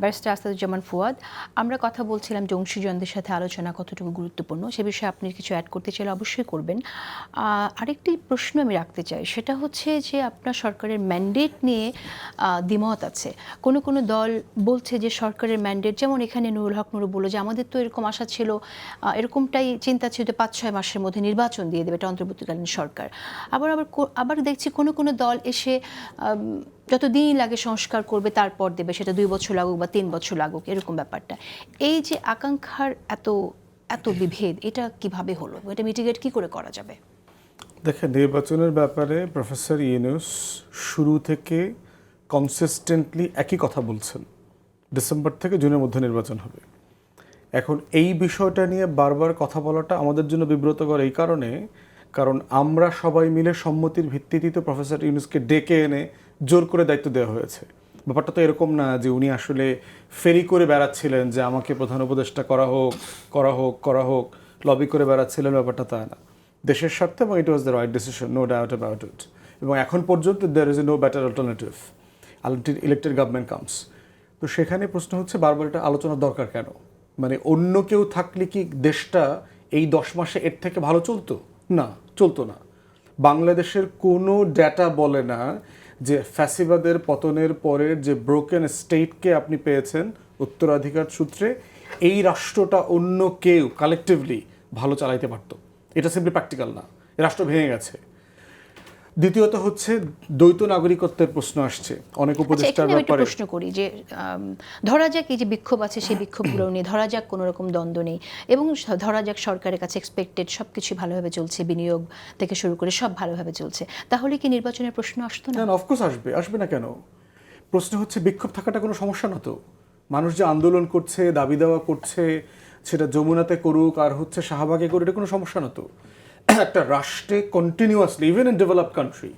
Barrister Asaduzzaman Fuad, আমরা কথা বলছিলাম যে অংশীজনদের সাথে আলোচনা কতটুকু গুরুত্বপূর্ণ সে বিষয়ে আপনি কিছু অ্যাড করতে চাইলে অবশ্যই করবেন। আরেকটি প্রশ্ন আমি রাখতে চাই, সেটা হচ্ছে যে আপনার সরকারের ম্যান্ডেট নিয়ে দ্বিমত আছে। কোনো কোনো দল বলছে যে সরকারের ম্যান্ডেট, যেমন এখানে নুরুল হক নুরু বলল যে আমাদের তো এরকম আশা ছিল, এরকমটাই চিন্তা ছিল ৫-৬ মাসের মধ্যে নির্বাচন দিয়ে দেবে এটা অন্তর্বর্তীকালীন সরকার। আবার দেখছি কোনো কোনো দল এসে যতদিন লাগে সংস্কার করবে তারপর দেবে, সেটা ২ বছর লাগুক বা ৩ বছর লাগুক, এরকম ব্যাপারটা। এই যে আকাঙ্ক্ষার এত এত বিভেদ, এটা কিভাবে হলো, এটা মিটিগেট কি করে করা যাবে? দেখেন, নির্বাচনের ব্যাপারে প্রফেসর ইউনূস শুরু থেকে কনসিস্টেন্টলি একই কথা বলছেন, ডিসেম্বর থেকে জুনের মধ্যে নির্বাচন হবে। এখন এই বিষয়টা নিয়ে বারবার কথা বলাটা আমাদের জন্য বিব্রতকর এই কারণ আমরা সবাই মিলে সম্মতির ভিত্তিতে তো প্রফেসর ইউনূসকে ডেকে এনে জোর করে দায়িত্ব দেওয়া হয়েছে। ব্যাপারটা তো এরকম না যে উনি আসলে ফেরি করে বেড়াচ্ছিলেন যে আমাকে প্রধান উপদেষ্টা করা হোক লবি করে বেড়াচ্ছিলেন, ব্যাপারটা তা না। দেশের স্বার্থে, এবং it was the right decision, no doubt about it. এবং এখন পর্যন্ত there is no better alternative until elected government comes. তো সেখানে প্রশ্ন হচ্ছে বারবার এটা আলোচনার দরকার কেন? মানে অন্য কেউ থাকলে কি দেশটা এই 10 মাসে এর থেকে ভালো চলতো? না, চলতো না। বাংলাদেশের কোনো ডেটা বলে না যে ফ্যাসিবাদের পতনের পরের যে ব্রোকেন স্টেটকে আপনি পেয়েছেন উত্তরাধিকার সূত্রে, এই রাষ্ট্রটা অন্য কেউ কালেকটিভলি ভালো চালাইতে পারতো। এটা সিম্পলি প্র্যাকটিক্যাল না, রাষ্ট্র ভেঙে গেছে। দ্বিতীয়ত হচ্ছে দ্বৈত নাগরিকত্বের প্রশ্ন আসছে অনেক উপদেষ্টার ব্যাপারে। প্রশ্ন করি যে ধরা যাক এই যে বিক্ষোভ আছে, সেই বিক্ষোভগুলো নিয়ে ধরা যাক কোনো রকম দ্বন্দ্ব নেই, এবং ধরা যাক সরকারের কাছে এক্সপেক্টেড সব কিছু ভালোভাবে চলছে, বিনিয়োগ থেকে শুরু করে সব ভালোভাবে চলছে, তাহলে কি নির্বাচনের প্রশ্ন আসতো না? অফকোর্স আসবে না কেন? প্রশ্ন হচ্ছে বিক্ষোভ থাকাটা কোনো সমস্যা না তো। মানুষ যে আন্দোলন করছে, দাবি দেওয়া করছে, সেটা যমুনাতে করুক আর হচ্ছে শাহবাগে করুক, এটা কোনো সমস্যা না তো। একটা রাষ্ট্রে continuously, even in developed country,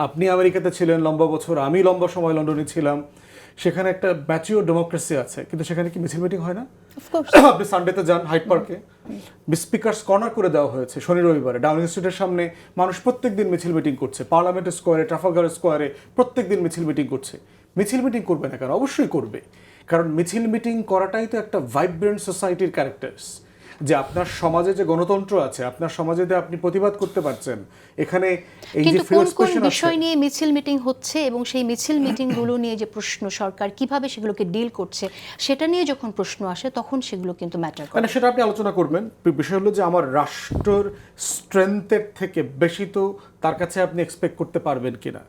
আপনি আমেরিকাতে ছিলেন লম্বা বছর, আমি লম্বা সময় লন্ডনে ছিলাম, সেখানে একটা ম্যাচিওর ডেমোক্রেসি আছে, কিন্তু সেখানে কি মিছিল মিটিং হয় না? আপনি সানডেতে যান হাইড পার্কে, স্পিকার্স কর্নার করে দেওয়া হয়েছে শনি রবিবারে, ডাউনিং স্ট্রিটের সামনে মানুষ প্রত্যেক দিন মিছিল মিটিং করছে, পার্লামেন্ট স্কোয়ারে, ট্রাফালগার স্কোয়ারে প্রত্যেক দিন মিছিল মিটিং করছে। মিছিল মিটিং করবে না কেন? অবশ্যই করবে, কারণ মিছিল মিটিং করাটাই তো একটা ভাইব্রেন্ট সোসাইটির ক্যারেক্টার্স। যে আপনার সমাজে যে গণতন্ত্র আছে, আপনার সমাজে যে আপনি প্রতিবাদ করতে পারছেন, এখানে এই যে কোন কোন বিষয় নিয়ে মিছিল মিটিং হচ্ছে এবং সেই মিছিল মিটিংগুলো নিয়ে যে প্রশ্ন, সরকার কিভাবে সেগুলোকে ডিল করছে, সেটা নিয়ে যখন প্রশ্ন আসে তখন সেগুলো কিন্তু ম্যাটার করে। মানে সেটা আপনি আলোচনা করবেন। বিষয় হলো যে আমার রাষ্ট্রের স্ট্রেংথের থেকে বেশি তো তার কাছে আপনি এক্সপেক্ট করতে পারবেন কিনা।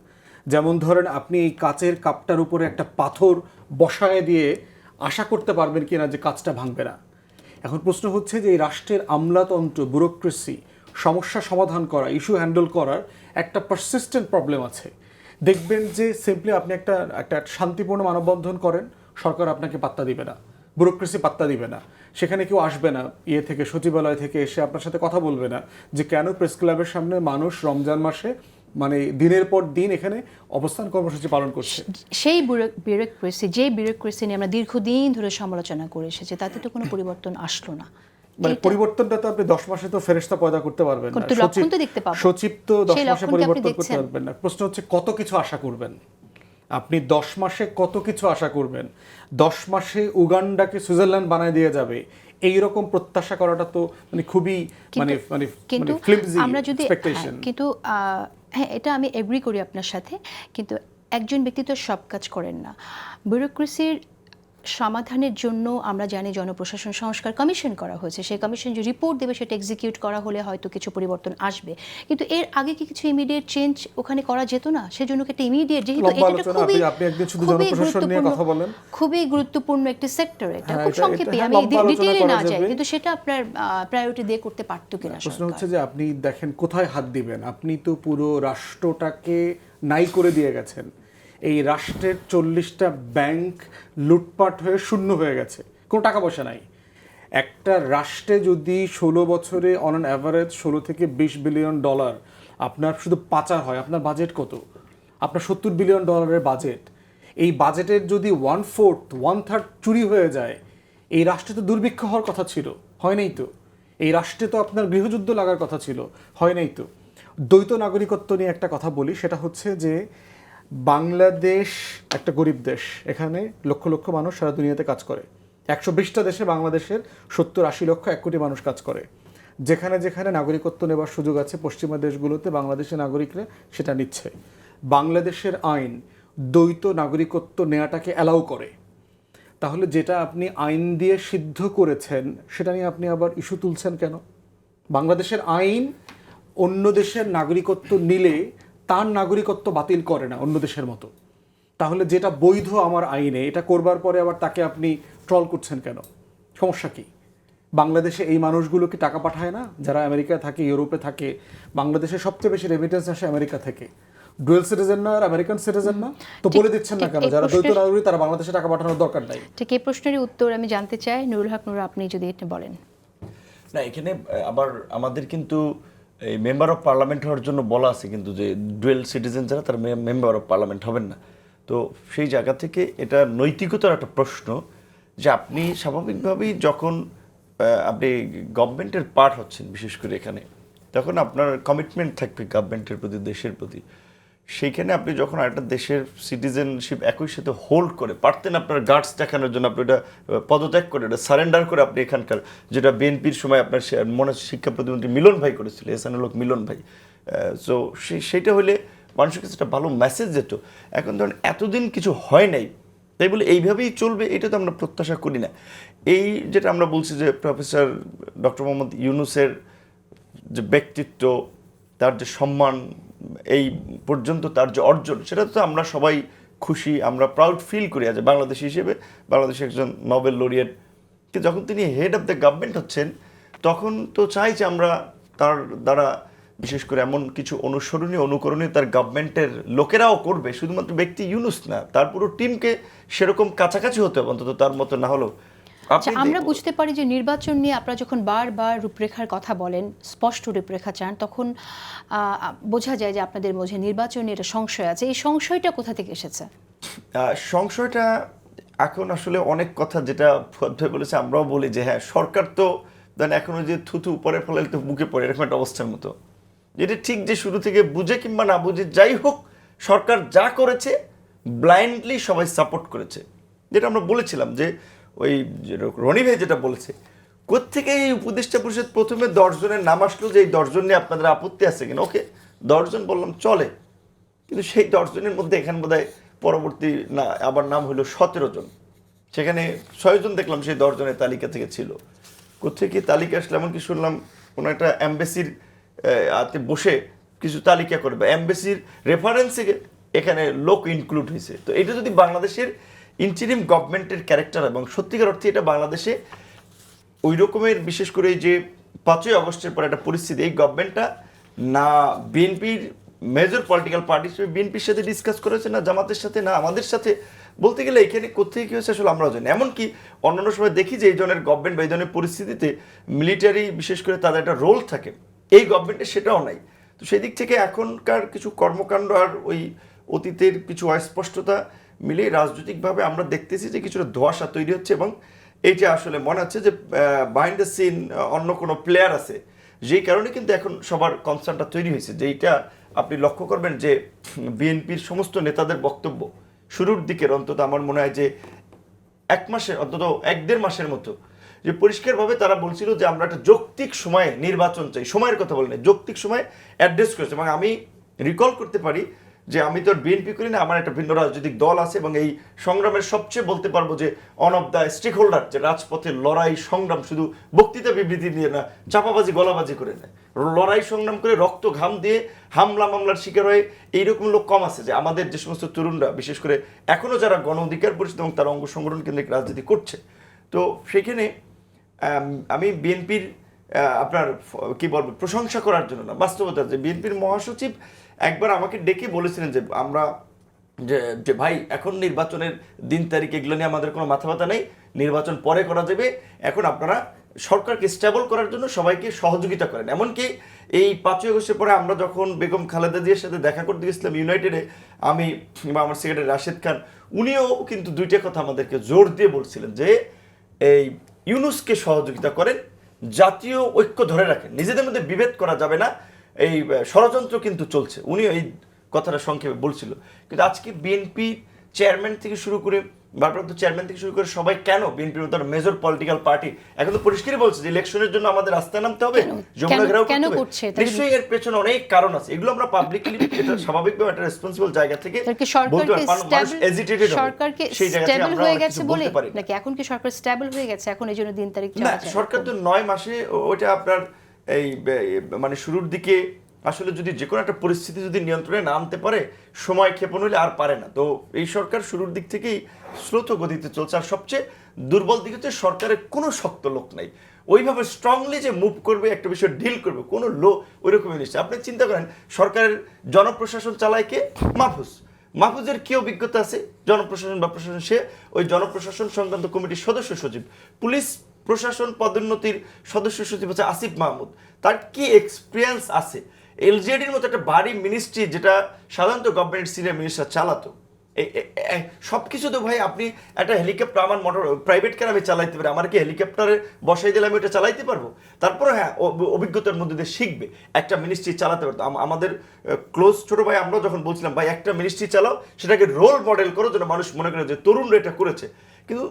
যেমন ধরেন, আপনি এই কাচের কাপটার উপরে একটা পাথর বসায় দিয়ে আশা করতে পারবেন কিনা যে কাচটা ভাঙবে না। এখন প্রশ্ন হচ্ছে যে এই রাষ্ট্রের আমলাতন্ত্র, ব্যুরোক্রেসি, সমস্যা সমাধান করা, ইস্যু হ্যান্ডেল করার একটা পারসিস্টেন্ট প্রবলেম আছে। দেখবেন যে সিম্পলি আপনি একটা শান্তিপূর্ণ মানববন্ধন করেন, সরকার আপনাকে পাত্তা দিবে না, ব্যুরোক্রেসি পাত্তা দিবে না, সেখানে কেউ আসবে না থেকে সচিবালয় থেকে এসে আপনার সাথে কথা বলবে না যে কেন প্রেস ক্লাবের সামনে মানুষ রমজান মাসে মানে দিনের পর দিন এখানে অবস্থান কর্মসূচি পালন করছে। সেই ব্যুরোক্রেসি নিয়ে আমরা দীর্ঘদিন ধরে সমালোচনা করে এসেছি, তাতে তো কোনো পরিবর্তন আসলো না। মানে পরিবর্তনটা তো আপনি 10 মাসে তো ফেরেশতা পয়দা করতে পারবেন না, সচিব তো 10 মাসে পরিবর্তন করতে পারবেন না। প্রশ্ন হচ্ছে কত কিছু আশা করবেন আপনি? 10 মাসে কত কিছু আশা করবেন? 10 মাসে উগান্ডাকে সুইজারল্যান্ড বানায় দিয়ে যাবে, এইরকম প্রত্যাশা করাটা তো মানে খুবই ফ্লিমজি এক্সপেকটেশন। কিন্তু হ্যাঁ, এটা আমি এগ্রি করি আপনার সাথে, কিন্তু একজন ব্যক্তি তো সব কাজ করেন না। ব্যুরোক্রেসির সমাধানের জন্য আমরা জানি জনপ্রশাসন সংস্কার কমিশন করা হয়েছে, সেই কমিশন যে রিপোর্ট দেবে সেটা এক্সিকিউট করা হলে হয়তো কিছু পরিবর্তন আসবে, কিন্তু এর আগে কি কিছু ইমিডিয়েট চেঞ্জ ওখানে করা যেত না? সেজন্য একটা ইমিডিয়েট, যেহেতু খুবই গুরুত্বপূর্ণ একটি সেক্টর, এটা খুব সংক্ষেপে আমি ডিটেইলে না যাই, কিন্তু সেটা আপনার প্রায়োরিটি দিয়ে করতে পারতো কিনা? প্রশ্ন হচ্ছে যে আপনি দেখেন কোথায় হাত দিবেন। আপনি তো পুরো রাষ্ট্রটাকে নাই করে দিয়ে গেছেন। এই রাষ্ট্রের 40টা ব্যাংক লুটপাট হয়ে শূন্য হয়ে গেছে, কোনো টাকা পয়সা নাই। একটা রাষ্ট্রে যদি 16 বছরে অন অ্যান অ্যাভারেজ 16 থেকে 20 বিলিয়ন ডলার আপনার শুধু পাচার হয়, আপনার বাজেট কত? আপনার 70 বিলিয়ন ডলারের বাজেট। এই বাজেটের যদি 1/4 চুরি হয়ে যায়, এই রাষ্ট্রে তো দুর্ভিক্ষ হওয়ার কথা ছিল, হয় নাই তো। এই রাষ্ট্রে তো আপনার গৃহযুদ্ধ লাগার কথা ছিল, হয় নাই তো। দ্বৈত নাগরিকত্ব নিয়ে একটা কথা বলি, সেটা হচ্ছে যে বাংলাদেশ একটা গরিব দেশ, এখানে লক্ষ লক্ষ মানুষ সারা দুনিয়াতে কাজ করে। 120টা দেশে বাংলাদেশের 70-80 লক্ষ 1 কোটি মানুষ কাজ করে। যেখানে যেখানে নাগরিকত্ব নেবার সুযোগ আছে পশ্চিমা দেশগুলোতে বাংলাদেশের নাগরিকরা সেটা নিচ্ছে। বাংলাদেশের আইন দ্বৈত নাগরিকত্ব নেওয়াটাকে অ্যালাউ করে। তাহলে যেটা আপনি আইন দিয়ে সিদ্ধ করেছেন সেটা নিয়ে আপনি আবার ইস্যু তুলছেন কেন? বাংলাদেশের আইন অন্য দেশের নাগরিকত্ব নিলে তার নাগরিকত্ব বাতিল করে না অন্য দেশের মতো। তাহলে যেটা বৈধ আমার আইনে, এটা করবার পরে আবার তাকে আপনি ট্রল করছেন কেন? সমস্যা কি? বাংলাদেশে এই মানুষগুলো কি টাকা পাঠায় না? যারা আমেরিকায় থাকে, ইউরোপে থাকে, বাংলাদেশে সবচেয়ে বেশি রেমিটেন্স আসে আমেরিকা থেকে। ডুয়েল সিটিজেন না আর আমেরিকান সিটিজেন না? তো বলে দিচ্ছেন না কেন যারা দ্বৈত নাগরিক তারা বাংলাদেশে টাকা পাঠানোর দরকার নাই? ঠিক এই প্রশ্নেরই উত্তর আমি জানতে চাই। নুরুল হক নুর, আপনি যদি এটা বলেন। না, এখানে আবার আমাদের কিন্তু এই মেম্বার অফ পার্লামেন্ট হওয়ার জন্য বলা আছে কিন্তু যে ডুয়েল সিটিজেন যারা তারা মেম্বার অফ পার্লামেন্ট হবেন না। তো সেই জায়গা থেকে এটা নৈতিকতার একটা প্রশ্ন যে আপনি স্বাভাবিকভাবেই যখন আপনি গভর্নমেন্টের পার্ট হচ্ছেন, বিশেষ করে এখানে, তখন আপনার কমিটমেন্ট থাকবে গভর্নমেন্টের প্রতি, দেশের প্রতি। সেইখানে আপনি যখন একটা দেশের সিটিজেনশিপ একই সাথে হোল্ড করে পারতেন আপনার গার্ডস দেখানোর জন্য আপনি ওটা পদত্যাগ করে, ওটা সারেন্ডার করে আপনি এখানকার, যেটা বিএনপির সময় আপনার মনে শিক্ষা প্রতিমন্ত্রী মিলন ভাই করেছিল, এসানের লোক মিলন ভাই। সো সেইটা হলে মানুষের কাছে একটা ভালো মেসেজ যেত। এখন ধরুন এতদিন কিছু হয় নাই, তাই বলে এইভাবেই চলবে এটা তো আমরা প্রত্যাশা করি না। এই যেটা আমরা বলছি যে প্রফেসর ডক্টর মোহাম্মদ ইউনূসের যে ব্যক্তিত্ব, তার যে সম্মান, এই পর্যন্ত তার যে অর্জন, সেটা তো আমরা সবাই খুশি, আমরা প্রাউড ফিল করি আজ বাংলাদেশি হিসেবে। বাংলাদেশের একজন নোবেল লরিয়েট, যখন তিনি হেড অফ দ্য গভর্নমেন্ট হচ্ছেন তখন তো চাই যে আমরা তার দ্বারা বিশেষ করে এমন কিছু অনুকরণীয় তার গভর্নমেন্টের লোকেরাও করবে, শুধুমাত্র ব্যক্তি ইউনূস না, তার পুরো টিমকে সেরকম কাছাকাছি হতে হবে অন্তত, তার মতো না হলেও। আচ্ছা, আমরা বুঝতে পারি যে নির্বাচন নিয়ে আপনারা যখন বারবার রূপরেখার কথা বলেন, স্পষ্ট রূপরেখা চান, তখন বোঝা যায় যে আপনাদের মধ্যে নির্বাচন নিয়ে একটা সংশয় আছে। এই সংশয়টা কোথা থেকে এসেছে? সংশয়টা এখন আসলে অনেক কথা যেটা ফুয়াদ ভাই বলেছে, আমরাও বলি যে হ্যাঁ সরকার তো দেন এখনো যে থুথু উপরে ফলাইলে তো বুকে পড়ে, এরকম একটা অবস্থার মতো। যেটা ঠিক যে শুরু থেকে বুঝে কিংবা না বুঝে যাই হোক, সরকার যা করেছে ব্লাইন্ডলি সবাই সাপোর্ট করেছে। যেটা আমরা বলেছিলাম যে ওই রনি ভাই যেটা বলেছে, কোত্থেকে এই উপদেষ্টা পরিষদ প্রথমে 10 জনের নাম আসলো যে এই 10 জন নিয়ে আপনাদের আপত্তি আছে কিনা। ওকে, 10 জন বললাম চলে, কিন্তু সেই 10 জনের মধ্যে এখানে বোধহয় পরবর্তী না আবার নাম হলো 17 জন, সেখানে 6 জন দেখলাম সেই 10 জনের তালিকা থেকে ছিল। কোথেকে তালিকা আসলে এমনকি শুনলাম কোনো একটা অ্যাম্বাসির হাতে বসে কিছু তালিকা করে বা অ্যাম্বাসির রেফারেন্সে এখানে লোক ইনক্লুড হয়েছে। তো এটা যদি বাংলাদেশের ইন্টারিম গভর্নমেন্টের ক্যারেক্টার এবং সত্যিকার অর্থে এটা বাংলাদেশে ওই রকমের, বিশেষ করে যে 5ই আগস্টের পর একটা পরিস্থিতি, এই গভর্নমেন্টটা না বিএনপির মেজর পলিটিক্যাল পার্টি হিসেবে বিএনপির সাথে ডিসকাস করেছে, না জামাতের সাথে, না আমাদের সাথে। বলতে গেলে এখানে কোথায় কী হয়েছে আসলে আমরাও জানি। এমনকি অন্যান্য সময় দেখি যে এই ধরনের গভর্নমেন্ট বা এই ধরনের পরিস্থিতিতে মিলিটারি বিশেষ করে তাদের একটা রোল থাকে, এই গভর্নমেন্টে সেটাও নাই। তো সেই দিক থেকে এখনকার কিছু কর্মকাণ্ড আর ওই অতীতের কিছু অস্পষ্টতা মিলে রাজনৈতিকভাবে আমরা দেখতেছি যে কিছুটা ধোঁয়াশা তৈরি হচ্ছে, এবং এইটা আসলে মনে হচ্ছে যে বিহাইন্ড দ্য সিন অন্য কোনো প্লেয়ার আছে, যেই কারণে কিন্তু এখন সবার কনসার্নটা তৈরি হয়েছে। যেইটা আপনি লক্ষ্য করবেন যে বিএনপির সমস্ত নেতাদের বক্তব্য শুরুর দিকের অন্তত আমার মনে হয় যে 1 মাসের অন্তত 1-1.5 মাসের মতো যে পরিষ্কারভাবে তারা বলছিল যে আমরা একটা যৌক্তিক সময়ে নির্বাচন চাই, সময়ের কথা বলেন, যৌক্তিক সময়ে অ্যাড্রেস করেছে। এবং আমি রিকল করতে পারি যে আমি তো আর বিএনপি করি না, আমার একটা ভিন্ন রাজনৈতিক দল আছে, এবং এই সংগ্রামের সবচেয়ে বলতে পারবো যে one of the stakeholder, যে রাজপথের লড়াই সংগ্রাম শুধু বক্তৃতা বিবৃতি দিয়ে না, চাপাবাজি গলাবাজি করে নেয়, লড়াই সংগ্রাম করে রক্ত ঘাম দিয়ে হামলা মামলার শিকার হয়ে এইরকম লোক কম আছে। যে আমাদের যে সমস্ত তরুণরা বিশেষ করে এখনও যারা গণ অধিকার পরিষদ এবং তারা অঙ্গ সংগঠন কেন্দ্রিক রাজনীতি করছে, তো সেখানে আমি বিএনপির আপনার কি বলবো প্রশংসা করার জন্য না, বাস্তবতা যে বিএনপির মহাসচিব একবার আমাকে ডেকে বলেছিলেন যে আমরা যে ভাই এখন নির্বাচনের দিন তারিখ এগুলো নিয়ে আমাদের কোনো মাথা ব্যথা নেই, নির্বাচন পরে করা যাবে, এখন আপনারা সরকারকে স্টেবল করার জন্য সবাইকে সহযোগিতা করেন। এমনকি এই 5ই আগস্টের পরে আমরা যখন বেগম খালেদা জিয়ার সাথে দেখা করতে গেছিলাম ইউনাইটেডে, আমি বা আমার সেক্রেটারি রাশেদ খান, উনিও কিন্তু 2টা কথা আমাদেরকে জোর দিয়ে বলছিলেন যে এই ইউনূসকে সহযোগিতা করেন, জাতীয় ঐক্য ধরে রাখেন, নিজেদের মধ্যে বিভেদ করা যাবে না, এই ষড়যন্ত্র কিন্তু চলছে। উনি এই কথাটা সংক্ষেপে বলছিল। কিন্তু আজকে বিএনপি চেয়ারম্যান থেকে শুরু করে ভারপ্রাপ্ত চেয়ারম্যান থেকে শুরু করে সবাই কেন বিএনপির মতো মেজর পলিটিক্যাল পার্টি এখন তো পরিষ্কারই বলছে যে ইলেকশনের জন্য আমাদের রাস্তায় নামতে হবে, যমুনা ঘেরাও কেন করতে করছে? হবে। নিশ্চয়ই এর পেছনে অনেক কারণ আছে, এগুলো আমরা পাবলিকলি এটা স্বাভাবিকভাবে একটা রেসপন্সিবল জায়গা থেকে বলতে পারি। মানুষ এজিটেটেড হবে, সরকারকে সেই জায়গা থেকে স্টেবল আমরা হয়ে অনেক গেছে কিছু বলে বলতে পারি না। নাকি এখন কি সরকার স্টেবল হয়ে গেছে এখন এই জন্য দিন তারিখ না, চাওয়া যায়? সরকার তো 9 মাসে ওইটা আপনার এই মানে শুরুর দিকে আসলে যদি যে কোনো একটা পরিস্থিতি যদি নিয়ন্ত্রণে না আনতে পারে, সময় ক্ষেপণ হলে আর পারে না। তো এই সরকার শুরুর দিক থেকেই স্লোত গতিতে চলছে। আর সবচেয়ে দুর্বল দিক হচ্ছে সরকারের কোনো শক্ত লোক নাই, ওইভাবে স্ট্রংলি যে মুভ করবে একটা বিষয় ডিল করবে কোনো ওই রকম জিনিস। আপনি চিন্তা করেন সরকারের জনপ্রশাসন চালায় কে? মাহফুজের কি অভিজ্ঞতা আছে জনপ্রশাসন বা প্রশাসন? সে ওই জনপ্রশাসন সংক্রান্ত কমিটির সদস্য সচিব। পুলিশ প্রশাসন পদোন্নতির সদস্য সচিব হচ্ছে আসিফ মাহমুদ, তার কি এক্সপিরিয়েন্স আছে? এলজেডির মতো একটা বাড়ি মিনিস্ট্রি যেটা সাধারণত গভর্নমেন্ট সিনিয়র মিনিস্টার চালাতো, সব কিছু তো ভাই আপনি একটা হেলিকপ্টার, আমার মোটর প্রাইভেট কার আমি চালাইতে পারি, আমার কি হেলিকপ্টারে বসাই দিলে আমি ওটা চালাইতে পারবো? তারপরে হ্যাঁ অভিজ্ঞতার মধ্যে দিয়ে শিখবে, একটা মিনিস্ট্রি চালাতে পারতো। আমাদের ক্লোজ ছোট ভাই আমরা যখন বলছিলাম ভাই একটা মিনিস্ট্রি চালাও, সেটাকে রোল মডেল করো যেন মানুষ মনে করে যে তরুণরা এটা করেছে, কিন্তু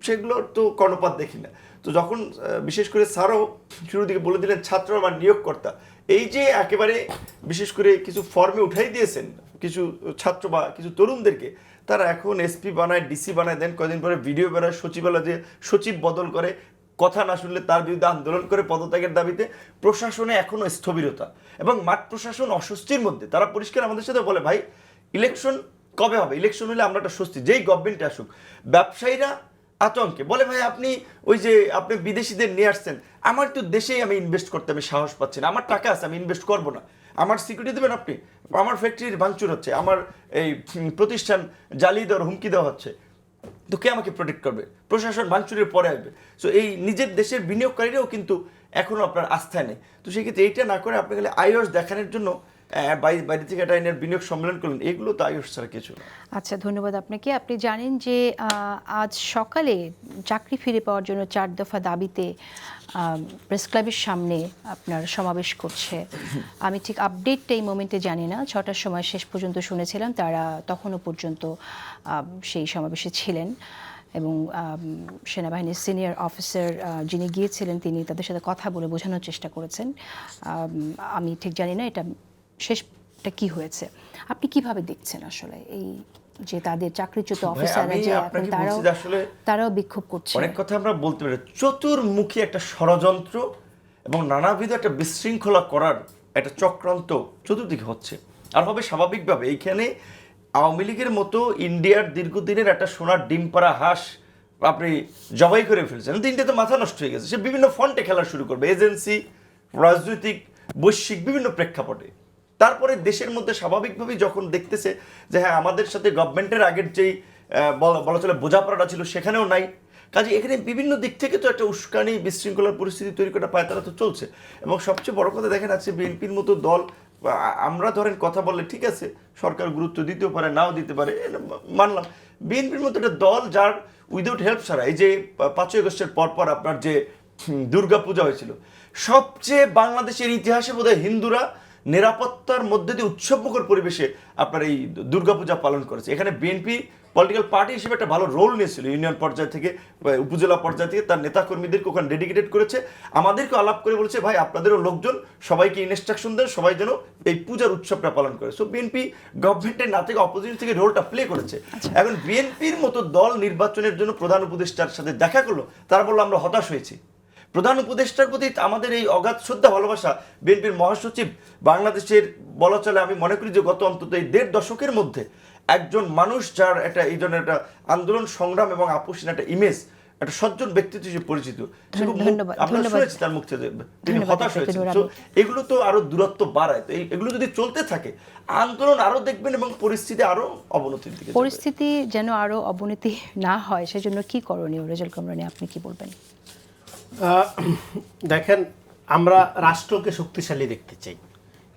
সেগুলোর তো কর্ণপাত দেখি না। তো যখন বিশেষ করে স্যারও শুরুর দিকে বলে দিলেন ছাত্র আমার নিয়োগকর্তা, এই যে একেবারে বিশেষ করে কিছু ফর্মে উঠাই দিয়েছেন কিছু ছাত্র বা কিছু তরুণদেরকে, তারা এখন এসপি বানায়, ডিসি বানায়, দেন কয়েকদিন পরে ভিডিও বেরোয় সচিবালয় যে সচিব বদল করে, কথা না শুনলে তার বিরুদ্ধে আন্দোলন করে পদত্যাগের দাবিতে। প্রশাসনে এখনো স্থবিরতা এবং মাঠ প্রশাসন অস্বস্তির মধ্যে। তারা পরিষ্কার আমাদের সাথে বলে ভাই ইলেকশন কবে হবে, ইলেকশন হলে আমরা একটা স্বস্তি, যেই গভর্নমেন্ট আসুক। ব্যবসায়ীরা আতঙ্কে বলে ভাই আপনি ওই যে আপনি বিদেশিদের নিয়ে আসছেন, আমার তো দেশেই আমি ইনভেস্ট করতে আমি সাহস পাচ্ছি না, আমার টাকা আছে আমি ইনভেস্ট করবো না, আমার সিকিউরিটি দেবেন আপনি? আমার ফ্যাক্টরির ভাঙচুর হচ্ছে, আমার এই প্রতিষ্ঠান জ্বালিয়ে দেওয়ার হুমকি দেওয়া হচ্ছে, তো কে আমাকে প্রোটেক্ট করবে? প্রশাসন ভাঙচুরের পরে আসবে। সো এই নিজের দেশের বিনিয়োগকারীরাও কিন্তু এখনো আপনার আস্থায় নেই। তো সেক্ষেত্রে এইটা না করে আপনি খালি আইওস দেখানোর জন্য বাইরে থেকে একটা আইনের বিনিয়োগ সম্মেলন করলেন, এগুলো তো আইওস ছাড়া কিছু না। আচ্ছা, ধন্যবাদ আপনাকে। আপনি জানেন যে আজ সকালে চাকরি ফিরে পাওয়ার জন্য 4 দফা দাবিতে প্রেস ক্লাবের সামনে আপনার সমাবেশ করছে। আমি ঠিক আপডেটটা এই মোমেন্টে জানি না, 6টার সময় শেষ পর্যন্ত শুনেছিলাম তারা তখনও পর্যন্ত সেই সমাবেশে ছিলেন এবং সেনাবাহিনীর সিনিয়র অফিসার যিনি গিয়েছিলেন তিনি তাদের সাথে কথা বলে বোঝানোর চেষ্টা করেছেন। আমি ঠিক জানি না এটা শেষটা কি হয়েছে। আপনি কিভাবে দেখছেন আসলে এই যে তাদের চাকরিচ্যুত অফিসাররা যে এখন তারাও বিক্ষোভ করছে? অনেক কথা আমরা বলতে পারি, চতুর্মুখী একটা ষড়যন্ত্র এবং নানাবিধ একটা বিশৃঙ্খলা করার একটা চক্রান্ত চতুর্দিকে হচ্ছে। আর হবে স্বাভাবিকভাবে এইখানে আওয়ামী লীগের মতো ইন্ডিয়ার দীর্ঘদিনের একটা সোনার ডিম পাড়া হাঁস আপনি জবাই করে ফেলছেন, তিনটে তো মাথা নষ্ট হয়ে গেছে। সে বিভিন্ন ফন্টে খেলা শুরু করবে, এজেন্সি, রাজনৈতিক, বৈশ্বিক বিভিন্ন প্রেক্ষাপটে। তারপরে দেশের মধ্যে স্বাভাবিকভাবেই যখন দেখতেছে যে হ্যাঁ আমাদের সাথে গভর্নমেন্টের আগের যেই বলা চলে বোঝাপড়াটা ছিল সেখানেও নাই, কাজে এখানে বিভিন্ন দিক থেকে তো একটা উস্কানি বিশৃঙ্খলার পরিস্থিতি তৈরি করা পায় তারা তো চলছে। এবং সবচেয়ে বড় কথা দেখেন আছে বিএনপির মতো দল, আমরা ধরেন কথা বললে ঠিক আছে সরকার গুরুত্ব দিতেও পারে নাও দিতে পারে মানলাম, বিএনপির মতো একটা দল যার উইদাউট হেল্প ছাড়া এই যে 5ই আগস্টের পরপর আপনার যে দুর্গা পূজা হয়েছিল, সবচেয়ে বাংলাদেশের ইতিহাসে বোধহয় হিন্দুরা নিরাপত্তার মধ্যে দিয়ে উৎসবমুখর পরিবেশে আপনার এই দুর্গাপূজা পালন করেছে। এখানে বিএনপি পলিটিক্যাল পার্টি হিসেবে একটা ভালো রোল নিয়েছিল, ইউনিয়ন পর্যায় থেকে উপজেলা পর্যায় থেকে তার নেতাকর্মীদেরকে ওখানে ডেডিকেটেড করেছে, আমাদেরকে আলাপ করে বলেছে ভাই আপনাদেরও লোকজন সবাইকে ইনস্ট্রাকশন দেন সবাই যেন এই পূজার উৎসবটা পালন করে। সো বিএনপি গভর্নমেন্টের না থেকে অপোজিশন থেকে রোলটা প্লে করেছে। এখন বিএনপির মতো দল নির্বাচনের জন্য প্রধান উপদেষ্টার সাথে দেখা করলো, তারা বললো আমরা হতাশ হয়েছি। প্রধান উপদেষ্টার প্রতি আমাদের এই অগাধ শ্রদ্ধা ভালোবাসা। বিএনপির মহাসচিব বাংলাদেশের বলা চলে আমি মনে করি যে গত অন্তত এই 1.5 দশকের মধ্যে একজন মানুষ যার একটা এই ধরনের একটা আন্দোলন সংগ্রাম এবং আপোষহীন একটা ইমেজ, একটা সজ্জন ব্যক্তিত্ব হিসেবে পরিচিত, আপনারা শুনেছি তার মুখ থেকে তিনি হতাশ হয়েছেন। তো এগুলো তো আরো দূরত্ব বাড়ায়। তো এগুলো যদি চলতে থাকে আন্দোলন আরো দেখবেন এবং পরিস্থিতি আরো অবনতির দিকে, পরিস্থিতি যেন আরো অবনতি না হয় সেজন্য কি করণীয়? রেজাউল কামরানী আপনি কি বলবেন? দেখেন, আমরা রাষ্ট্রকে শক্তিশালী দেখতে চাই,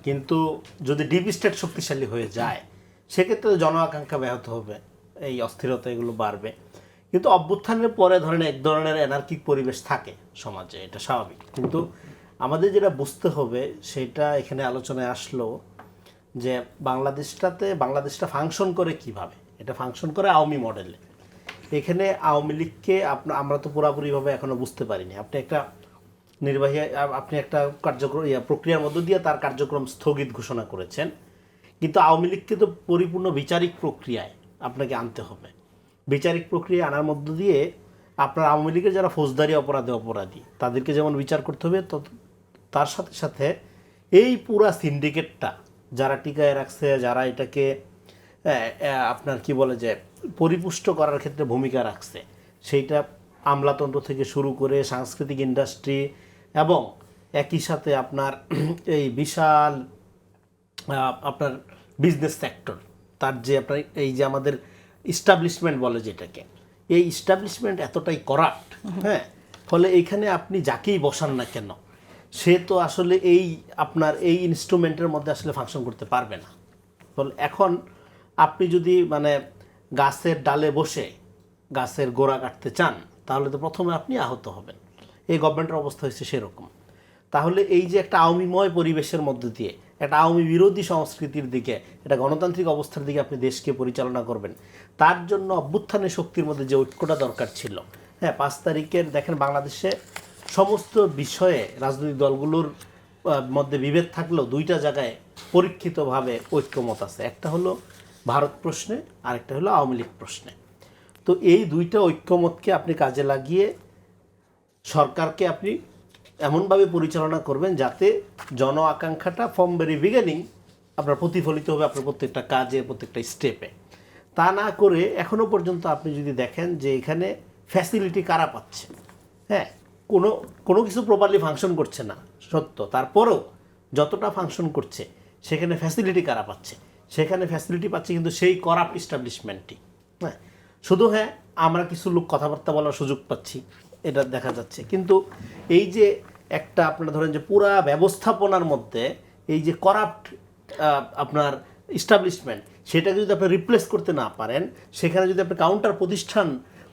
কিন্তু যদি ডিপ স্টেট শক্তিশালী হয়ে যায় সেক্ষেত্রে জন আকাঙ্ক্ষা ব্যাহত হবে, এই অস্থিরতা এগুলো বাড়বে। কিন্তু অভ্যুত্থানের পরে ধরেন এক ধরনের এনার্কিক পরিবেশ থাকে সমাজে, এটা স্বাভাবিক। কিন্তু আমাদের যেটা বুঝতে হবে সেটা এখানে আলোচনায় আসলো যে বাংলাদেশটা ফাংশন করে কিভাবে। এটা ফাংশন করে আওয়ামী মডেলে। এখানে আওয়ামী লীগকে আমরা তো পুরোপুরিভাবে এখনো বুঝতে পারিনি। আপনি একটা কার্যক্রম প্রক্রিয়ার মধ্য দিয়ে তার কার্যক্রম স্থগিত ঘোষণা করেছেন, কিন্তু আওয়ামী লীগকে তো পরিপূর্ণ বিচারিক প্রক্রিয়ায় আপনাকে আনতে হবে। বিচারিক প্রক্রিয়া আনার মধ্য দিয়ে আপনার আওয়ামী লীগের যারা ফৌজদারি অপরাধী তাদেরকে যেমন বিচার করতে হবে, তার সাথে সাথে এই পুরা সিন্ডিকেটটা যারা টিকায় রাখছে, যারা এটাকে আপনার কি বলে যে পরিপুষ্ট করার ক্ষেত্রে ভূমিকা রাখছে, সেইটা আমলাতন্ত্র থেকে শুরু করে সাংস্কৃতিক ইন্ডাস্ট্রি এবং একই সাথে আপনার এই বিশাল আপনার বিজনেস সেক্টর, তার যে আপনার এই যে আমাদের ইস্টাবলিশমেন্ট বলে যেটাকে, এই ইস্টাবলিশমেন্ট এতটাই করাপ্ট, হ্যাঁ, ফলে এইখানে আপনি যাকেই বসান না কেন সে তো আসলে আপনার এই ইনস্ট্রুমেন্টের মধ্যে আসলে ফাংশন করতে পারবে না। ফলে এখন আপনি যদি মানে গাছের ডালে বসে গাছের গোড়া কাটতে চান, তাহলে তো প্রথমে আপনি আহত হবেন। এই গভর্নমেন্টের অবস্থা হচ্ছে সেরকম। তাহলে এই যে একটা আওয়ামীময় পরিবেশের মধ্যে দিয়ে একটা আওয়ামী বিরোধী সংস্কৃতির দিকে, একটা গণতান্ত্রিক অবস্থার দিকে আপনি দেশকে পরিচালনা করবেন, তার জন্য অভ্যুত্থানের শক্তির মধ্যে যে ঐক্যটা দরকার ছিল, হ্যাঁ, 5 তারিখের দেখেন বাংলাদেশে সমস্ত বিষয়ে রাজনৈতিক দলগুলোর মধ্যে বিভেদ থাকলেও 2টা জায়গায় পরীক্ষিতভাবে ঐক্যমত আছে। একটা হলো ভারত প্রশ্নে, আরেকটা হলো আওয়ামী লীগ প্রশ্নে। তো এই 2টা ঐক্যমতকে আপনি কাজে লাগিয়ে সরকারকে আপনি এমনভাবে পরিচালনা করবেন যাতে জন আকাঙ্ক্ষাটা ফ্রম ভেরি বিগিনিং আপনার প্রতিফলিত হবে আপনার প্রত্যেকটা কাজে, প্রত্যেকটা স্টেপে। তা না করে এখনও পর্যন্ত আপনি যদি দেখেন যে এখানে ফ্যাসিলিটি কারা পাচ্ছে, হ্যাঁ, কোনো কিছু প্রপারলি ফাংশন করছে না সত্য, তারপরেও যতটা ফাংশন করছে সেখানে ফ্যাসিলিটি কারা পাচ্ছে, সেখানে ফ্যাসিলিটি পাচ্ছে কিন্তু সেই করাপ্ট ইস্টাবলিশমেন্টই। হ্যাঁ, শুধু হ্যাঁ আমরা কিছু লোক কথাবার্তা বলার সুযোগ পাচ্ছি, এটা দেখা যাচ্ছে, কিন্তু এই যে একটা আপনারা ধরেন যে পুরা ব্যবস্থাপনার মধ্যে এই যে করাপ্ট আপনার ইস্টাবলিশমেন্ট, সেটাকে যদি আপনি রিপ্লেস করতে না পারেন, সেখানে যদি আপনি কাউন্টার প্রতিষ্ঠান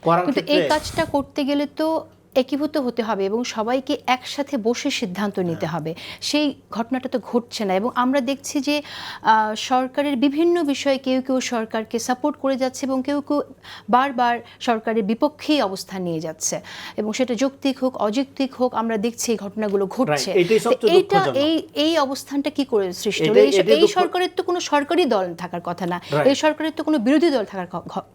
করার কিন্তু ক্ষেত্রে এই কাজটা করতে গেলে তো একীভূত হতে হবে এবং সবাইকে একসাথে বসে সিদ্ধান্ত নিতে হবে। সেই ঘটনাটা তো ঘটছে না এবং আমরা দেখছি যে সরকারের বিভিন্ন বিষয়ে কেউ কেউ সরকারকে সাপোর্ট করে যাচ্ছে এবং কেউ কেউ বারবার সরকারের বিপক্ষেই অবস্থান নিয়ে যাচ্ছে, এবং সেটা যৌক্তিক হোক অযৌক্তিক হোক আমরা দেখছি এই ঘটনাগুলো ঘটছে। এইটা এই অবস্থানটা কি করে সৃষ্টি হলো? এই সরকারের তো কোনো সরকারি দল থাকার কথা না, এই সরকারের তো কোনো বিরোধী দল থাকার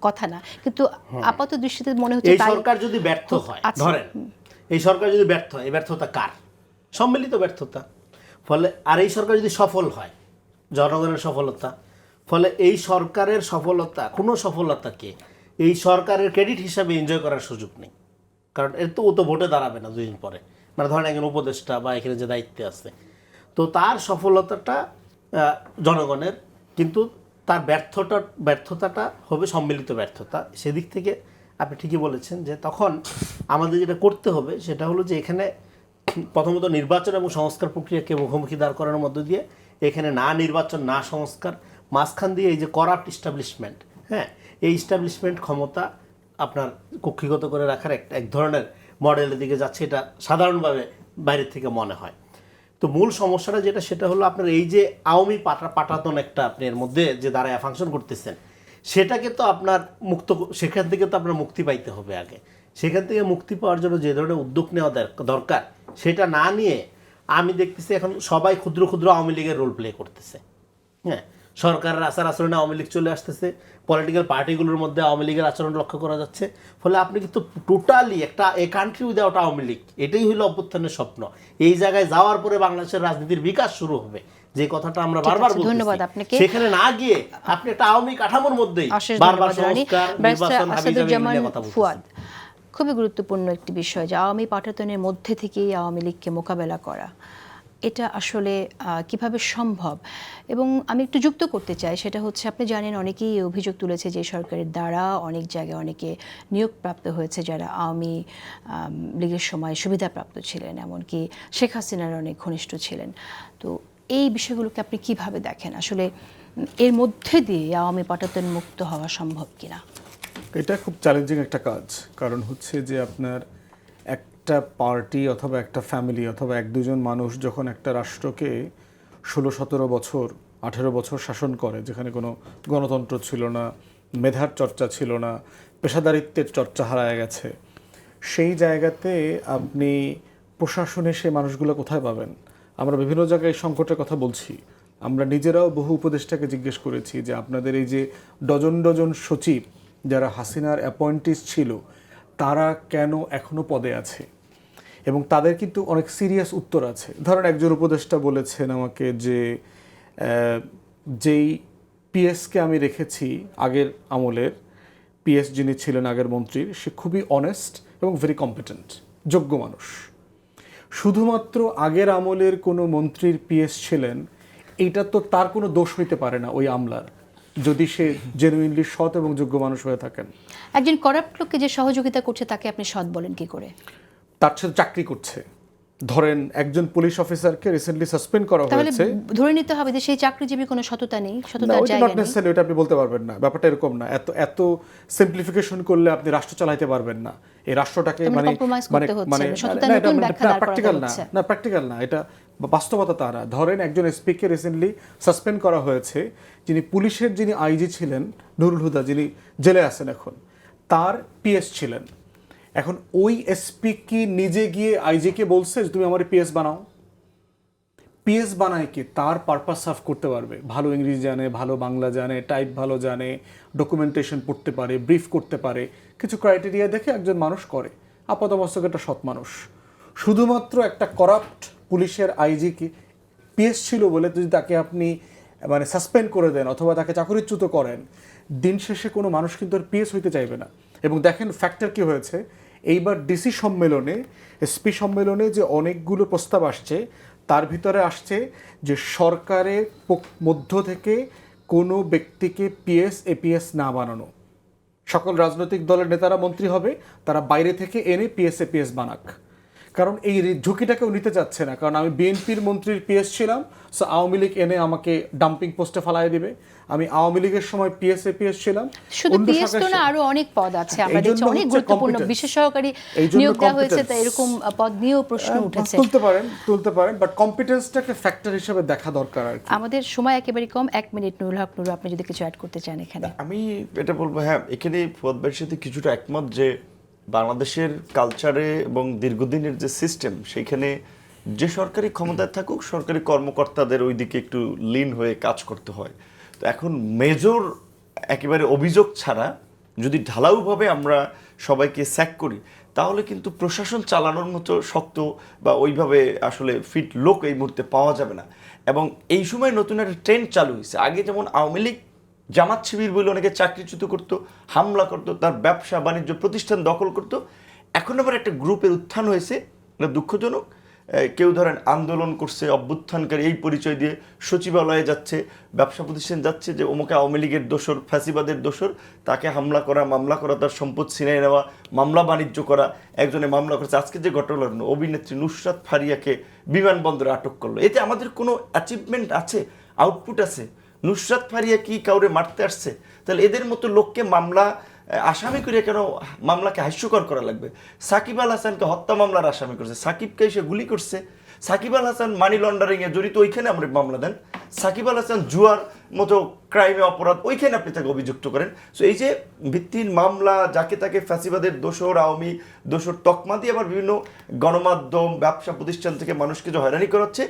কথা না, কিন্তু আপাত দৃষ্টিতে মনে হচ্ছে এই সরকার যদি ব্যর্থ হয়, ধরেন এই সরকার যদি ব্যর্থ হয়, এই ব্যর্থতা কার? সম্মিলিত ব্যর্থতা। ফলে আর এই সরকার যদি সফল হয়, জনগণের সফলতা। ফলে এই সরকারের সফলতা, কোনো সফলতাকে এই সরকারের ক্রেডিট হিসাবে এনজয় করার সুযোগ নেই, কারণ ও তো ভোটে দাঁড়াবে না 2 দিন পরে, মানে ধরেন একজন উপদেষ্টা বা এখানে যে দায়িত্বে আছে, তো তার সফলতাটা জনগণের, কিন্তু তার ব্যর্থতাটা হবে সম্মিলিত ব্যর্থতা। সেদিক থেকে আপনি ঠিকই বলেছেন যে তখন আমাদের যেটা করতে হবে সেটা হলো যে এখানে প্রথমত নির্বাচন এবং সংস্কার প্রক্রিয়াকে মুখোমুখি দাঁড় করানোর মধ্য দিয়ে, এখানে না নির্বাচন না সংস্কার, মাঝখান দিয়ে এই যে করাপ্ট ইস্টাবলিশমেন্ট, হ্যাঁ, এই ইস্টাবলিশমেন্ট ক্ষমতা আপনার কক্ষিগত করে রাখার এক ধরনের মডেলের দিকে যাচ্ছে, এটা সাধারণভাবে বাইরের থেকে মনে হয়। তো মূল সমস্যাটা যেটা, সেটা হলো আপনার এই যে আওয়ামী পাটাতন একটা আপনি এর মধ্যে যে দাঁড়ায় ফাংশন করতেছেন, সেটাকে তো আপনার সেখান থেকে তো আপনার মুক্তি পাইতে হবে আগে। সেখান থেকে মুক্তি পাওয়ার জন্য যে ধরনের উদ্যোগ নেওয়া দরকার, সেটা না নিয়ে আমি দেখতেছি এখন সবাই ক্ষুদ্র ক্ষুদ্র আওয়ামী লীগের রোল প্লে করতেছে। হ্যাঁ, সরকারের আচরণে আওয়ামী লীগ চলে আসতেছে, পলিটিক্যাল পার্টিগুলোর মধ্যে আওয়ামী লীগের আচরণ লক্ষ্য করা যাচ্ছে। ফলে আপনি কিন্তু totally a country without Awami League, এটাই হলো অভ্যুত্থানের স্বপ্ন। এই জায়গায় যাওয়ার পরে বাংলাদেশের রাজনীতির বিকাশ শুরু হবে, যে কথাটা আমরা বারবার বলতেছি। সেখানে না গিয়ে আপনি একটা আওয়ামী কাঠামোর মধ্যেই বারবার সংস্কার, নির্বাচন, হাবিজাবি কথা বলছেন। খুবই গুরুত্বপূর্ণ একটি বিষয় যে আওয়ামী পাটাতনের মধ্যে থেকেই আওয়ামী লীগকে মোকাবেলা করা, এটা আসলে কিভাবে সম্ভব? এবং আমি একটু যুক্ত করতে চাই, সেটা হচ্ছে আপনি জানেন অনেকেই অভিযোগ তুলেছে যে সরকারের দ্বারা অনেক জায়গায় অনেকে নিয়োগপ্রাপ্ত হয়েছে যারা আওয়ামী লীগের সময় সুবিধাপ্রাপ্ত ছিলেন, এমনকি শেখ হাসিনার অনেক ঘনিষ্ঠ ছিলেন। তো এই বিষয়গুলোকে আপনি কিভাবে দেখেন? আসলে এর মধ্যে দিয়ে আওয়ামী পাটাতন মুক্ত হওয়া সম্ভব কিনা? এটা খুব চ্যালেঞ্জিং একটা কাজ, কারণ হচ্ছে যে আপনার একটা পার্টি অথবা একটা ফ্যামিলি অথবা 1-2 জন মানুষ যখন একটা রাষ্ট্রকে 16-17 বছর 18 বছর শাসন করে, যেখানে কোনো গণতন্ত্র ছিল না, মেধার চর্চা ছিল না, পেশাদারিত্বের চর্চা হারায় গেছে, সেই জায়গাতে আপনি প্রশাসনে সেই মানুষগুলো কোথায় পাবেন? আমরা বিভিন্ন জায়গায় সংকটের কথা বলছি। আমরা নিজেরাও বহু উপদেষ্টাকে জিজ্ঞেস করেছি যে আপনাদের এই যে ডজন ডজন সচিব যারা হাসিনার অ্যাপয়েন্টিস ছিল, তারা কেন এখনো পদে আছে? এবং তাদের কিন্তু অনেক সিরিয়াস উত্তর আছে। ধরেন একজন উপদেষ্টা বলেছেন আমাকে যে যেই পিএসকে আমি রেখেছি আগের আমলের, পিএস যিনি ছিলেন আগের মন্ত্রীর, সে খুবই অনেস্ট এবং ভেরি কম্পিটেন্ট, যোগ্য মানুষ। শুধুমাত্র আগের আমলের কোনো মন্ত্রীর পিএস ছিলেন, এইটা তো তার কোনো দোষ হইতে পারে না ওই আমলার, যদি সে জেনুইনলি সৎ এবং যোগ্য মানুষ হয়ে থাকেন। একজন করাপ্ট লোককে যে সহযোগিতা করছে তাকে আপনি সৎ বলেন কি করে? তার সাথে চাকরি করছে। ধরেন একজন পুলিশ অফিসারকে রিসেন্টলি সাসপেন্ড করা তাহলে হয়েছে, ধরে নিতে হবে যে সেই চাকরিজীবী কোনো সততা নেই, না সততার ওইটা জায়গা নট নেই। নেসেসারি, ওটা আপনি বলতে পারবেন না। ব্যাপারটা এরকম না। এত সিম্পলিফিকেশন করলে আপনি রাষ্ট্র চালাইতে পারবেন না। এই রাষ্ট্রটাকে তার মানে compromise করতে হচ্ছে, সততার নতুন ব্যাখ্যা দাঁড় করাতে প্র্যাকটিক্যাল না, হচ্ছে। না প্র্যাকটিক্যাল না, এটা বাস্তবতা তারা। ধরেন একজন এসপিকে রিসেন্টলি সাসপেন্ড করা হয়েছে, যিনি পুলিশের যিনি আইজি ছিলেন নুরুল হুদা, যিনি জেলে আছেন এখন, তার পিএস ছিলেন। এখন ওই এসপি কি নিজে গিয়ে আইজিকে বলছে যে তুমি আমার পিএস বানাও? পিএস বানায় কি তার পারপাস সার্ভ করতে পারবে, ভালো ইংরেজি জানে, ভালো বাংলা জানে, টাইপ ভালো জানে, ডকুমেন্টেশন পড়তে পারে, ব্রিফ করতে পারে, কিছু ক্রাইটেরিয়া দেখে একজন মানুষ করে, আপাতমস্তক একটা সৎ মানুষ। শুধুমাত্র একটা করাপ্ট পুলিশের আইজি কি পিএস ছিল বলে যদি তাকে আপনি মানে সাসপেন্ড করে দেন অথবা তাকে চাকরিচ্যুত করেন, দিন শেষে কোনো মানুষ কিন্তু আর পিএস হইতে চাইবে না। এবং দেখেন ফ্যাক্টর কি হয়েছে, এইবার ডিসি সম্মেলনে, এসপি সম্মেলনে যে অনেকগুলো প্রস্তাব আসছে, তার ভিতরে আসছে যে সরকারের মধ্য থেকে কোনো ব্যক্তিকে পিএস এপিএস না বানানো। সকল রাজনৈতিক দলের নেতারা মন্ত্রী হবে, তারা বাইরে থেকে এনে পিএস এপিএস বানাক। কারণ এই ঝুঁকিটা কেউ নিতে চাচ্ছে না। কারণ আমি বিএনপির মন্ত্রীর পিএস ছিলাম, সো আওয়ামী লীগ এনে আমাকে ডাম্পিং পোস্টে ফালাই দিবে। আমি আওয়ামী লীগের সময় পিএস এপিএস ছিলাম। শুধু পিএস তো না, আরো অনেক পদ আছে। আমরা দেখছি অনেক গুরুত্বপূর্ণ বিশেষ সহকারী নিয়োগ দেওয়া হয়েছে, তাই এরকম পদ নিয়েও প্রশ্ন উঠেছে। তুলতে পারেন, বাট কম্পিটেন্সটাকে ফ্যাক্টর হিসেবে দেখা দরকার আর কি। আমাদের সময় একেবারে কম, 1 মিনিট। নুরুল হক নুরু, আপনি যদি কিছু অ্যাড করতে চান এখানে। আমি এটা বলবো, হ্যাঁ, এখানে ফুয়াদ ভাইয়ের সাথে কিছুটা একমত যে বাংলাদেশের কালচারে এবং দীর্ঘদিনের যে সিস্টেম, সেইখানে যে সরকারি ক্ষমতায় থাকুক, সরকারি কর্মকর্তাদের ওই দিকে একটু লিন হয়ে কাজ করতে হয়। তো এখন মেজর একেবারে অভিযোগ ছাড়া যদি ঢালাউভাবে আমরা সবাইকে স্যাক করি, তাহলে কিন্তু প্রশাসন চালানোর মতো শক্ত বা ওইভাবে আসলে ফিট লোক এই মুহূর্তে পাওয়া যাবে না। এবং এই সময় নতুন একটা ট্রেন্ড চালু হয়েছে। আগে যেমন আওয়ামী লীগ জামাত শিবির বলে অনেকে চাকরিচ্যুত করতো, হামলা করতো, তার ব্যবসা বাণিজ্য প্রতিষ্ঠান দখল করতো। এখন আবার একটা গ্রুপের উত্থান হয়েছে, এটা দুঃখজনক। কেউ ধরেন আন্দোলন করছে, অভ্যুত্থানকারী এই পরিচয় দিয়ে সচিবালয়ে যাচ্ছে, ব্যবসা প্রতিষ্ঠান যাচ্ছে, যে অমুকে আওয়ামী লীগের দোসর, ফ্যাসিবাদের দোসর, তাকে হামলা করা, মামলা করা, তার সম্পদ ছিনিয়ে নেওয়া, মামলা বাণিজ্য করা। একজনে মামলা করেছে। আজকে যে ঘটনা, অভিনেত্রী নুসরাত ফারিয়াকে বিমানবন্দরে আটক করলো। এতে আমাদের কোনো অ্যাচিভমেন্ট আছে, আউটপুট আছে? নুসরাত ফারিয়া কি কাউরে মারতে আসছে? তাহলে এদের মতো লোককে মামলা আসামি করে কেন মামলাকে হাস্যকর করা লাগবে? সাকিব আল হাসানকে হত্যা মামলার আসামি করছে, সাকিবকে এসে গুলি করছে। সাকিব আল হাসান মানি লন্ডারিংয়ে জড়িত, ওইখানে আমরা মামলা দেন। সাকিব আল হাসান জুয়ার মতো ক্রাইমে অপরাধ, ওইখানে আপনি তাকে অভিযুক্ত করেন। সো এই যে ভিত্তিহীন মামলা, যাকে তাকে ফ্যাসিবাদের দোসর, আওয়ামী দোসর তকমা দিয়ে আবার বিভিন্ন গণমাধ্যম, ব্যবসা প্রতিষ্ঠান থেকে মানুষকে যে হয়রানি করা হচ্ছে,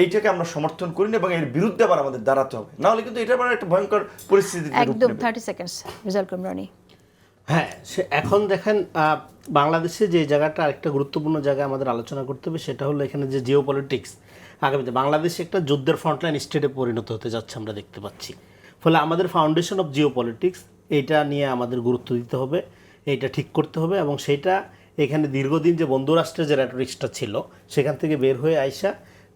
এইটাকে আমরা সমর্থন করি না এবং এর বিরুদ্ধে আবার আমাদের দাঁড়াতে হবে। নাহলে কিন্তু এটা আবার একটা ভয়ঙ্কর পরিস্থিতি। একদম 30 সেকেন্ডস রেজাল্ট কমরানি। হ্যাঁ, সে এখন দেখেন বাংলাদেশে যে জায়গাটা আরেকটা গুরুত্বপূর্ণ জায়গা আমাদের আলোচনা করতে হবে, সেটা হলো এখানে যে জিও পলিটিক্স। আগামীতে বাংলাদেশে একটা যুদ্ধের ফ্রন্টলাইন স্টেটে পরিণত হতে যাচ্ছে আমরা দেখতে পাচ্ছি। ফলে আমাদের ফাউন্ডেশন অফ জিও পলিটিক্স, এইটা নিয়ে আমাদের গুরুত্ব দিতে হবে, এইটা ঠিক করতে হবে। এবং সেইটা এখানে দীর্ঘদিন যে বন্ধু রাষ্ট্রের যে র্যাটরিক্সটা ছিল, সেখান থেকে বের হয়ে আইসা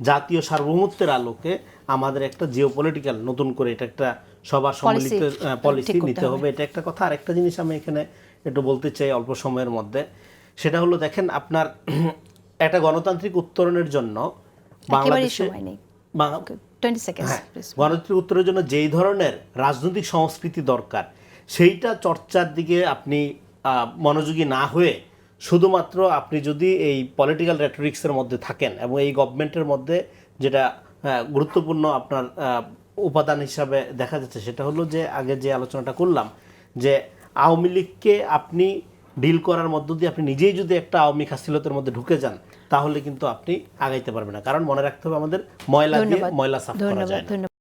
জাতীয় সার্বভৌমত্বের আলোকে আমাদের একটা জিও পলিটিক্যাল নতুন করে এটা একটা সবার সম্মিলিত পলিসি নিতে হবে। এটা একটা কথা। আর একটা জিনিস আমি এখানে একটু বলতে চাই অল্প সময়ের মধ্যে, সেটা হলো দেখেন আপনার একটা গণতান্ত্রিক উত্তরণের জন্য বাংলাদেশে 20 সেকেন্ডস প্লিজ। গণতান্ত্রিক উত্তরের জন্য যেই ধরনের রাজনৈতিক সংস্কৃতি দরকার, সেইটা চর্চার দিকে আপনি মনোযোগী না হয়ে শুধুমাত্র আপনি যদি এই পলিটিক্যাল রেটরিক্সের মধ্যে থাকেন এবং এই গভর্নমেন্টের মধ্যে যেটা গুরুত্বপূর্ণ আপনার উপাদান হিসাবে দেখা যাচ্ছে সেটা হলো যে আগে যে আলোচনাটা করলাম যে আওয়ামী লীগকে আপনি ডিল করার মধ্য দিয়ে আপনি নিজেই যদি একটা আওয়ামী খাসিলতের মধ্যে ঢুকে যান তাহলে কিন্তু আপনি আগাইতে পারবেন না, কারণ মনে রাখতে হবে আমাদের ময়লা দিয়ে ধন্যবাদ ময়লা সাফ করা যায় না। ধন্যবাদ।